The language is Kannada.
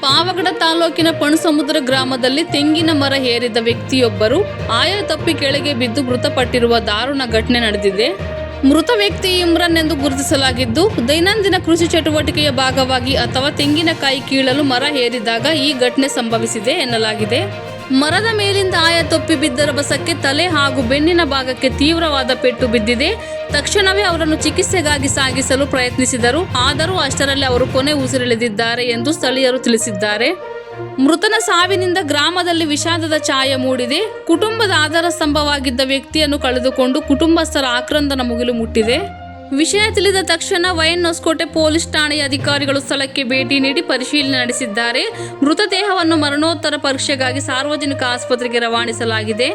ಪಾವಗಡ ತಾಲೂಕಿನ ಪಣಸಮುದ್ರ ಗ್ರಾಮದಲ್ಲಿ ತೆಂಗಿನ ಮರ ಏರಿದ ವ್ಯಕ್ತಿಯೊಬ್ಬರು ಆಯ ತಪ್ಪಿ ಕೆಳಗೆ ಬಿದ್ದು ಮೃತಪಟ್ಟಿರುವ ದಾರುಣ ಘಟನೆ ನಡೆದಿದೆ. ಮೃತ ವ್ಯಕ್ತಿ ಇಮ್ರಾನ್ ಎಂದು ಗುರುತಿಸಲಾಗಿದ್ದು, ದೈನಂದಿನ ಕೃಷಿ ಚಟುವಟಿಕೆಯ ಭಾಗವಾಗಿ ಅಥವಾ ತೆಂಗಿನಕಾಯಿ ಕೀಳಲು ಮರ ಏರಿದಾಗ ಈ ಘಟನೆ ಸಂಭವಿಸಿದೆ ಎನ್ನಲಾಗಿದೆ. ಮರದ ಮೇಲಿಂದ ಆಯ ತಪ್ಪಿ ಬಿದ್ದ ರಭಸಕ್ಕೆ ತಲೆ ಹಾಗೂ ಬೆನ್ನಿನ ಭಾಗಕ್ಕೆ ತೀವ್ರವಾದ ಪೆಟ್ಟು ಬಿದ್ದಿದೆ. ತಕ್ಷಣವೇ ಅವರನ್ನು ಚಿಕಿತ್ಸೆಗಾಗಿ ಸಾಗಿಸಲು ಪ್ರಯತ್ನಿಸಿದರು. ಆದರೂ ಅಷ್ಟರಲ್ಲಿ ಅವರು ಕೊನೆ ಉಸಿರೆಳೆದಿದ್ದಾರೆ ಎಂದು ಸ್ಥಳೀಯರು ತಿಳಿಸಿದ್ದಾರೆ. ಮೃತನ ಸಾವಿನಿಂದ ಗ್ರಾಮದಲ್ಲಿ ವಿಷಾದದ ಛಾಯೆ ಮೂಡಿದೆ. ಕುಟುಂಬದ ಆಧಾರ ಸ್ತಂಭವಾಗಿದ್ದ ವ್ಯಕ್ತಿಯನ್ನು ಕಳೆದುಕೊಂಡು ಕುಟುಂಬಸ್ಥರ ಆಕ್ರಂದನ ಮುಗಿಲು ಮುಟ್ಟಿದೆ. ವಿಷಯ ತಿಳಿದ ತಕ್ಷಣ ಹೊಸಕೋಟೆ ಪೊಲೀಸ್ ಠಾಣೆಯ ಅಧಿಕಾರಿಗಳು ಸ್ಥಳಕ್ಕೆ ಭೇಟಿ ನೀಡಿ ಪರಿಶೀಲನೆ ನಡೆಸಿದ್ದಾರೆ. ಮೃತದೇಹವನ್ನು ಮರಣೋತ್ತರ ಪರೀಕ್ಷೆಗಾಗಿ ಸಾರ್ವಜನಿಕ ಆಸ್ಪತ್ರೆಗೆ ರವಾನಿಸಲಾಗಿದೆ.